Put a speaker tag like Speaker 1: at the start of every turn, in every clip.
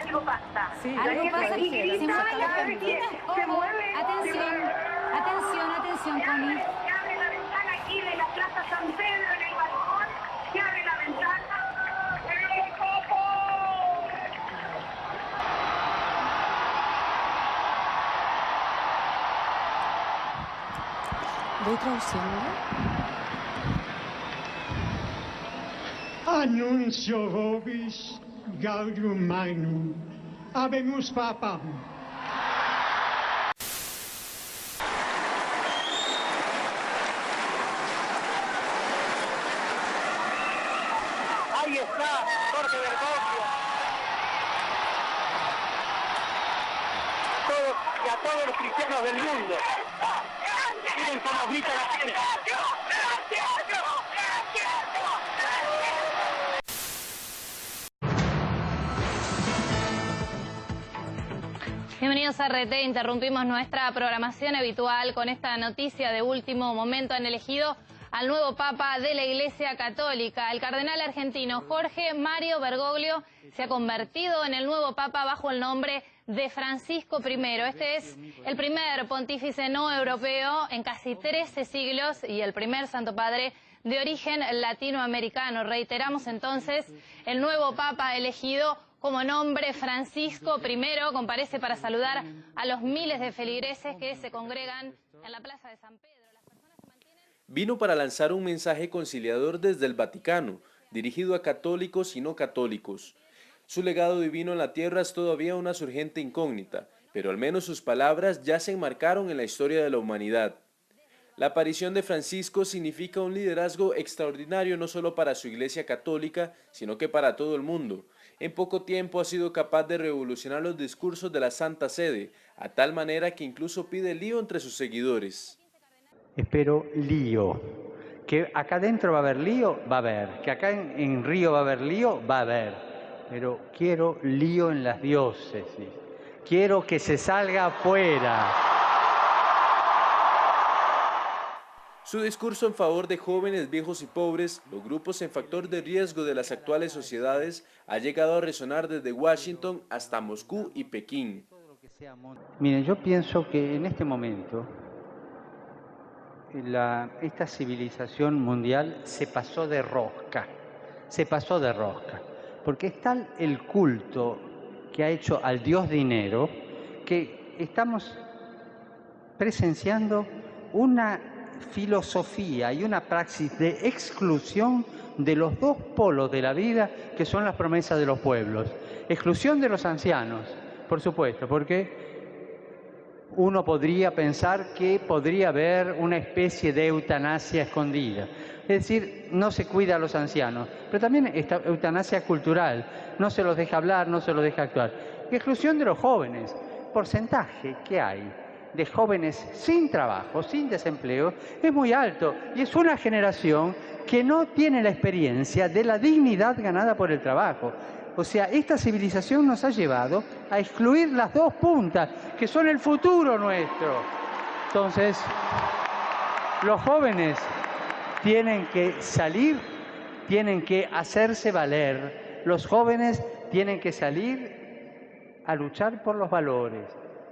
Speaker 1: algo pasa.
Speaker 2: Sí,
Speaker 3: algo pasa.
Speaker 1: Y grita cada vez que se mueve.
Speaker 3: Atención, Connie.
Speaker 1: Se abre la ventana aquí de la Plaza San Pedro en el balcón. Se abre la ventana. ¡El Papa!
Speaker 2: Voy traduciendo.
Speaker 4: Annuncio vobis gaudium magnum. Habemus papam.
Speaker 5: Ahí está Jorge Bergoglio. Y a todos los cristianos del mundo. Miren cómo grita la gente.
Speaker 6: Bienvenidos a RT, interrumpimos nuestra programación habitual con esta noticia de último momento. Han elegido al nuevo Papa de la Iglesia Católica. El cardenal argentino Jorge Mario Bergoglio se ha convertido en el nuevo Papa bajo el nombre de Francisco I. Este es el primer pontífice no europeo en casi 13 siglos y el primer Santo Padre de origen latinoamericano. Reiteramos entonces, el nuevo Papa elegido como nombre Francisco I comparece para saludar a los miles de feligreses que se congregan en la Plaza de San Pedro.
Speaker 7: Vino para lanzar un mensaje conciliador desde el Vaticano, dirigido a católicos y no católicos. Su legado divino en la tierra es todavía una surgente incógnita, pero al menos sus palabras ya se enmarcaron en la historia de la humanidad. La aparición de Francisco significa un liderazgo extraordinario no solo para su Iglesia Católica, sino que para todo el mundo. En poco tiempo ha sido capaz de revolucionar los discursos de la Santa Sede, a tal manera que incluso pide lío entre sus seguidores.
Speaker 8: Espero lío. Que acá adentro va a haber lío, va a haber. Que acá en Río va a haber lío, va a haber. Pero quiero lío en las diócesis. Quiero que se salga afuera.
Speaker 7: Su discurso en favor de jóvenes, viejos y pobres, los grupos en factor de riesgo de las actuales sociedades, ha llegado a resonar desde Washington hasta Moscú y Pekín.
Speaker 8: Miren, yo pienso que en este momento esta civilización mundial se pasó de rosca, porque es tal el culto que ha hecho al Dios dinero que estamos presenciando una filosofía y una praxis de exclusión de los dos polos de la vida que son las promesas de los pueblos. Exclusión de los ancianos, por supuesto, porque uno podría pensar que podría haber una especie de eutanasia escondida. Es decir, no se cuida a los ancianos, pero también esta eutanasia cultural, no se los deja hablar, no se los deja actuar. Y exclusión de los jóvenes, porcentaje que hay de jóvenes sin trabajo, sin desempleo, es muy alto y es una generación que no tiene la experiencia de la dignidad ganada por el trabajo. O sea, esta civilización nos ha llevado a excluir las dos puntas, que son el futuro nuestro. Entonces, los jóvenes tienen que salir, tienen que hacerse valer. Los jóvenes tienen que salir a luchar por los valores,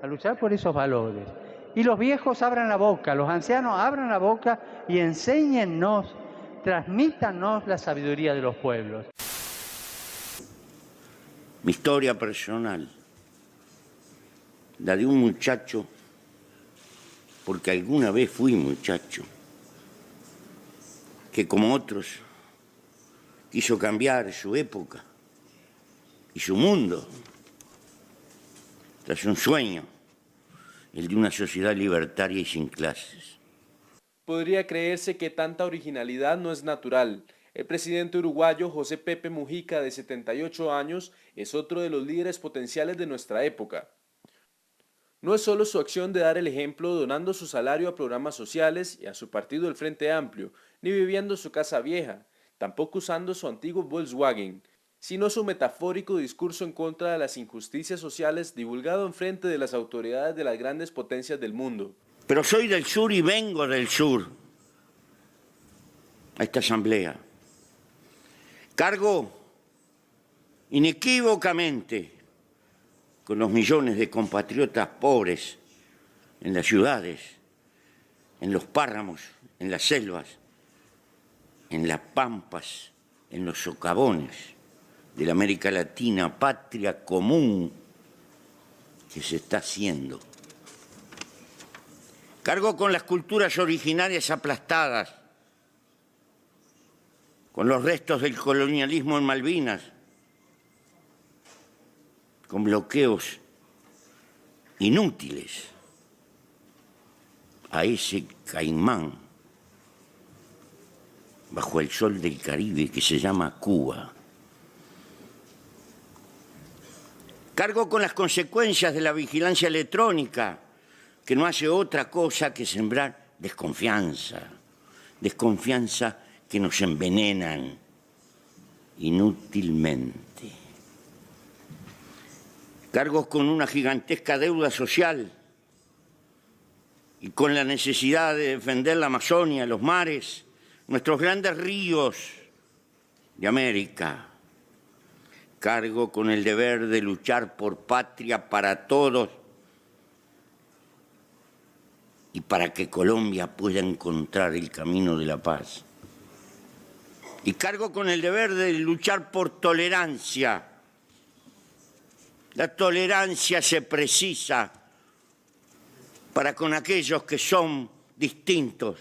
Speaker 8: a luchar por esos valores. Y los viejos abran la boca, los ancianos abran la boca y enséñennos, transmítanos la sabiduría de los pueblos.
Speaker 9: Mi historia personal, la de un muchacho, porque alguna vez fui muchacho, que como otros quiso cambiar su época y su mundo tras un sueño, el de una sociedad libertaria y sin clases.
Speaker 7: Podría creerse que tanta originalidad no es natural. El presidente uruguayo José Pepe Mujica, de 78 años, es otro de los líderes potenciales de nuestra época. No es solo su acción de dar el ejemplo donando su salario a programas sociales y a su partido el Frente Amplio, ni viviendo su casa vieja, tampoco usando su antiguo Volkswagen, sino su metafórico discurso en contra de las injusticias sociales divulgado en frente de las autoridades de las grandes potencias del mundo.
Speaker 9: Pero soy del sur y vengo del sur a esta asamblea. Cargo inequívocamente con los millones de compatriotas pobres en las ciudades, en los páramos, en las selvas, en las pampas, en los socavones de la América Latina, patria común que se está haciendo. Cargo con las culturas originarias aplastadas, con los restos del colonialismo en Malvinas, con bloqueos inútiles a ese caimán bajo el sol del Caribe que se llama Cuba. Cargo con las consecuencias de la vigilancia electrónica, que no hace otra cosa que sembrar desconfianza, desconfianza que nos envenenan inútilmente. Cargo con una gigantesca deuda social y con la necesidad de defender la Amazonia, los mares, nuestros grandes ríos de América. Cargo con el deber de luchar por patria para todos y para que Colombia pueda encontrar el camino de la paz. Y cargo con el deber de luchar por tolerancia. La tolerancia se precisa para con aquellos que son distintos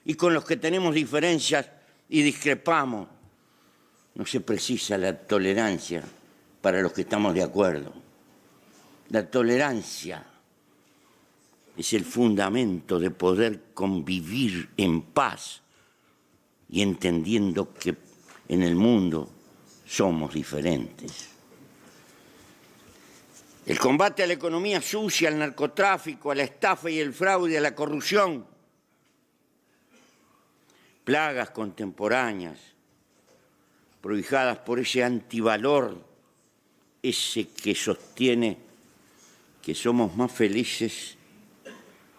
Speaker 9: y con los que tenemos diferencias y discrepamos. No se precisa la tolerancia para los que estamos de acuerdo. La tolerancia es el fundamento de poder convivir en paz y entendiendo que en el mundo somos diferentes. El combate a la economía sucia, al narcotráfico, a la estafa y el fraude, a la corrupción, plagas contemporáneas prohijadas por ese antivalor, ese que sostiene que somos más felices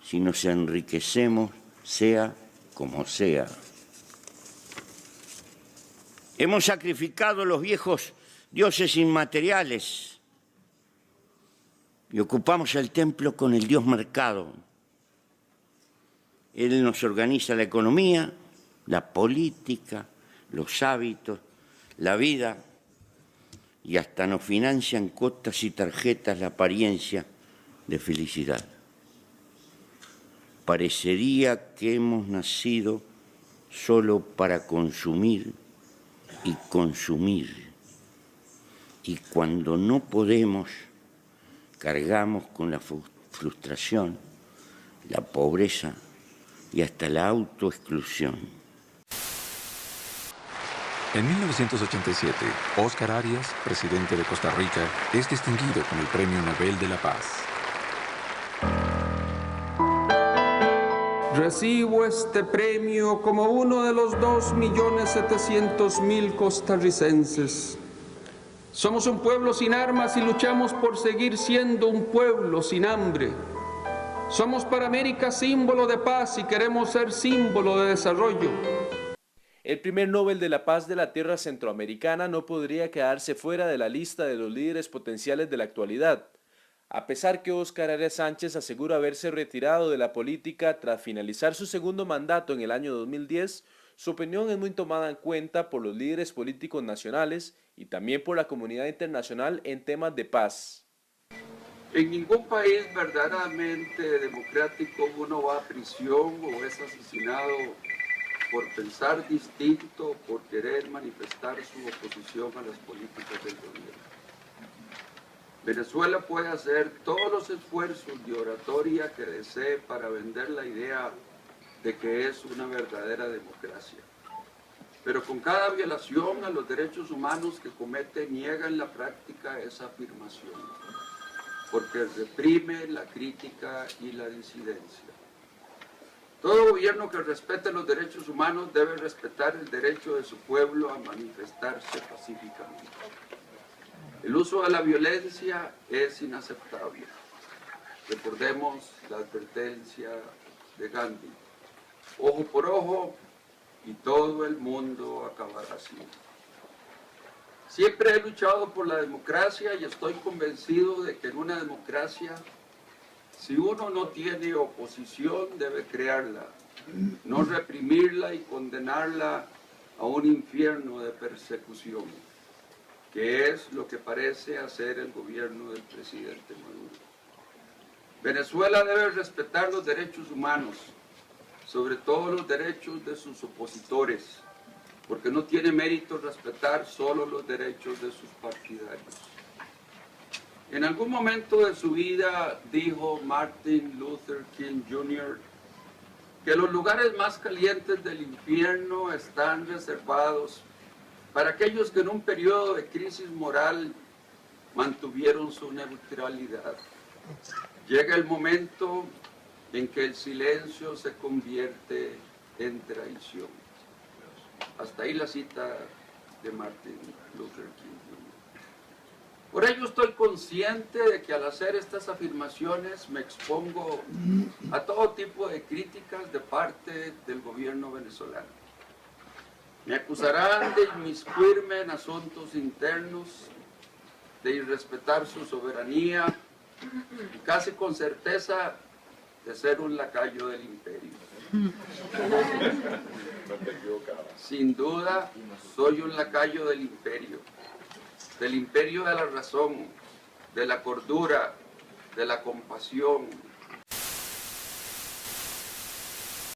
Speaker 9: si nos enriquecemos, sea como sea. Hemos sacrificado los viejos dioses inmateriales y ocupamos el templo con el dios mercado. Él nos organiza la economía, la política, los hábitos, la vida, y hasta nos financian cuotas y tarjetas la apariencia de felicidad. Parecería que hemos nacido solo para consumir y consumir, y cuando no podemos, cargamos con la frustración, la pobreza y hasta la autoexclusión.
Speaker 2: En 1987, Óscar Arias, presidente de Costa Rica, es distinguido con el Premio Nobel de la Paz.
Speaker 3: Recibo este premio como uno de los 2.700.000 costarricenses. Somos un pueblo sin armas y luchamos por seguir siendo un pueblo sin hambre. Somos para América símbolo de paz y queremos ser símbolo de desarrollo.
Speaker 7: El primer Nobel de la Paz de la tierra centroamericana no podría quedarse fuera de la lista de los líderes potenciales de la actualidad. A pesar que Óscar Arias Sánchez asegura haberse retirado de la política tras finalizar su segundo mandato en el año 2010, su opinión es muy tomada en cuenta por los líderes políticos nacionales y también por la comunidad internacional en temas de paz.
Speaker 10: En ningún país verdaderamente democrático uno va a prisión o es asesinado por pensar distinto, por querer manifestar su oposición a las políticas del gobierno. Venezuela puede hacer todos los esfuerzos de oratoria que desee para vender la idea de que es una verdadera democracia. Pero con cada violación a los derechos humanos que comete, niega en la práctica esa afirmación, porque reprime la crítica y la disidencia. Todo gobierno que respete los derechos humanos debe respetar el derecho de su pueblo a manifestarse pacíficamente. El uso de la violencia es inaceptable. Recordemos la advertencia de Gandhi: ojo por ojo y todo el mundo acabará así. Siempre he luchado por la democracia y estoy convencido de que en una democracia, si uno no tiene oposición, debe crearla, no reprimirla y condenarla a un infierno de persecución, que es lo que parece hacer el gobierno del presidente Maduro. Venezuela debe respetar los derechos humanos, sobre todo los derechos de sus opositores, porque no tiene mérito respetar solo los derechos de sus partidarios. En algún momento de su vida dijo Martin Luther King Jr. que los lugares más calientes del infierno están reservados para aquellos que en un periodo de crisis moral mantuvieron su neutralidad. Llega el momento en que el silencio se convierte en traición. Hasta ahí la cita de Martin Luther King Jr. Por ello estoy consciente de que al hacer estas afirmaciones me expongo a todo tipo de críticas de parte del gobierno venezolano. Me acusarán de inmiscuirme en asuntos internos, de irrespetar su soberanía y casi con certeza de ser un lacayo del imperio. Sin duda, soy un lacayo del imperio de la razón, de la cordura, de la compasión,